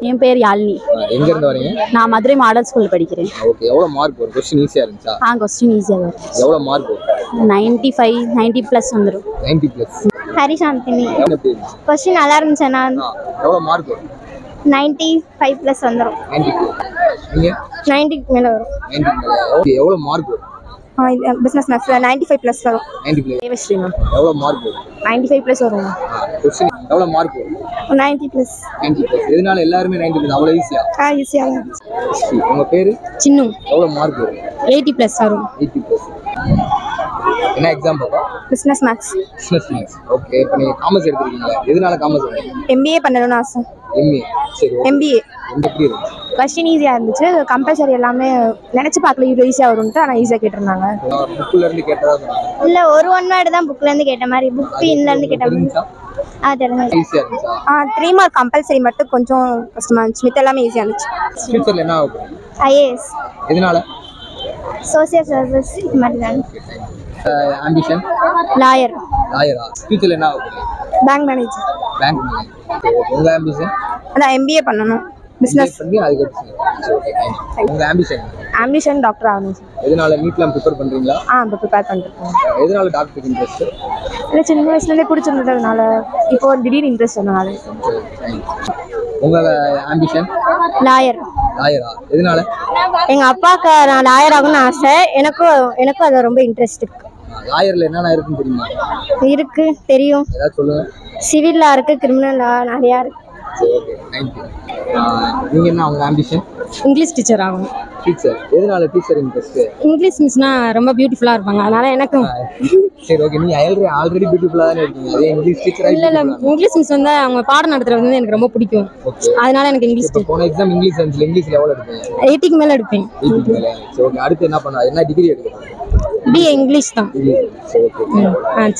என் பேர் யாழினி. எங்க இருந்து வரீங்க? நான் மதுரை மாடல் ஸ்கூல் படிக்கிறேன். ஓகே, எவ்வளவு மார்க் வரும்? क्वेश्चन ஈஸியா இருந்துச்சா? क्वेश्चन ஈஸியா வரும். எவ்வளவு மார்க் வரும்? 95 90 பிளஸ் வந்துரும். 90 பிளஸ். ஹரிசாந்தினி. क्वेश्चन நல்லா இருந்துச்சுனா எவ்வளவு மார்க் வரும்? 95 பிளஸ் வந்துரும். 90. நீங்க 90 மேல வரும். 90 மேல. ஓகே, எவ்வளவு மார்க் வரும்? பிசினஸ் மேத்ஸ் 95 பிளஸ் வரும். 90 பிளஸ். தேவஸ்ரீ மேம். எவ்வளவு மார்க் வரும்? 95 பிளஸ் வரும். क्वेश्चन எவ்வளவு மார்க் வரும்? 90 பிளஸ். 90 பிளஸ். இதனால எல்லாரும் 90 பிளஸ். அவ்வளவு ஈஸியா? ஈஸியா. உங்க பேரு? சின்னு. எவ்வளவு மார்க் வரும்? 80 பிளஸ் வரும். 80 பிளஸ். என்ன எக்ஸாம் பாப்பா? Business maths. Business maths. Okay, இப்போ நீங்க காமர்ஸ் எடுத்துருக்கீங்களா? எதனால காமர்ஸ் எடுத்தீங்க? MBA பண்ணணும்னு ஆசை. MBA. சரி. MBA. எப்படி இருக்கு? क्वेश्चन ஈஸியா இருந்துச்சு. கம்பல்சரி எல்லாமே நினைச்சு பார்க்கல இவ்வளவு ஈஸியா வரும்னு ஆனா ஈஸியா கேட்டிருந்தாங்க. புக்ல இருந்து கேட்டதா சொன்னாங்க. இல்ல ஒரு ஒன் வேர்ட் தான் புக்ல இருந்து கேட்ட மாதிரி புக் பின்ல இருந்து கேட்ட மாதிரி. தெரிஞ்சது. ஈஸியா இருந்துச்சா? 3 மார்க் கம்பல்சரி மட்டும் கொஞ்சம் கஷ்டமா இருந்துச்சு. மித்த எல்லாமே ஈஸியா இருந்துச்சு. ஃபியூச்சர்ல என்ன ஆகும்? IAS. எதனால? சோசியல் சர்வீஸ் மாதிரி தான். ஆம்பிஷன்? லாயர். லாயரா? ஃபியூச்சர்ல என்ன ஆகும்? Bank manager. Bank manager. உங்க ஆம்பிஷன்? அதான் MBA பண்ணணும். பிசினஸ் பண்ணி அதுக்கு ஓகே. உங்க ஆம்பிஷன் டாக்டர் ஆகணும். எதனால நீட்லாம் ப்ரிப்பேர் பண்றீங்களா? ப்ரிப்பேர் பண்ணிருக்கேன். எதனால டாக்டருக்கு இன்ட்ரெஸ்ட்? இல்ல சின்ன வயசுல இருந்தே பிடிச்சிருந்ததுனால இப்போ திடீர் இன்ட்ரெஸ்ட் வந்தனால. உங்க ஆம்பிஷன்? லாயர். லாயரா? எதனால? எங்க அப்பாக்கு நான் லாயர் ஆகணும்னு ஆசை. எனக்கும் அது ரொம்ப இன்ட்ரெஸ்ட் இருக்கு. லாயர்ல என்னென்ன இருக்குன்னு தெரியுமா? இருக்கு, தெரியும். ஏதாவது சொல்லுங்க. சிவில் லா இருக்கு, கிரிமினல் லா நிறைய இருக்கு. சரி, ஓகே, தேங்க் யூ. நீங்க என்ன உங்க ஆம்பிஷன்? இங்கிலீஷ் டீச்சர் ஆகணும். டீச்சர். எதனால டீச்சர் இன்ட்ரெஸ்ட்? இங்கிலீஷ் மிஸ்னா ரொம்ப பியூட்டிஃபுல்லா இருப்பாங்க. அதனால எனக்கும். சரி, ஓகே. நீங்க ஆல்ரெடி பியூட்டிஃபுல்லா தானே இருக்கீங்க. அதே இங்கிலீஷ் டீச்சரா? இல்ல இங்கிலீஷ் மிஸ் வந்து அவங்க பாடம் நடத்துறது வந்து எனக்கு ரொம்ப பிடிக்கும். அதனால எனக்கு இங்கிலீஷ். போன எக்ஸாம் இங்கிலீஷ் இருந்துச்சு. இங்கிலீஷ்ல எவ்வளவு எடுப்பீங்க? 80க்கு மேல எடுப்பேன். 80 மேல. சரி, ஓகே. அடுத்து என்ன பண்ணலாம்? என்ன டிகிரி எடுக்கணும்? BA இங்கிலீஷ் தான். சரி, ஓகே. சரி.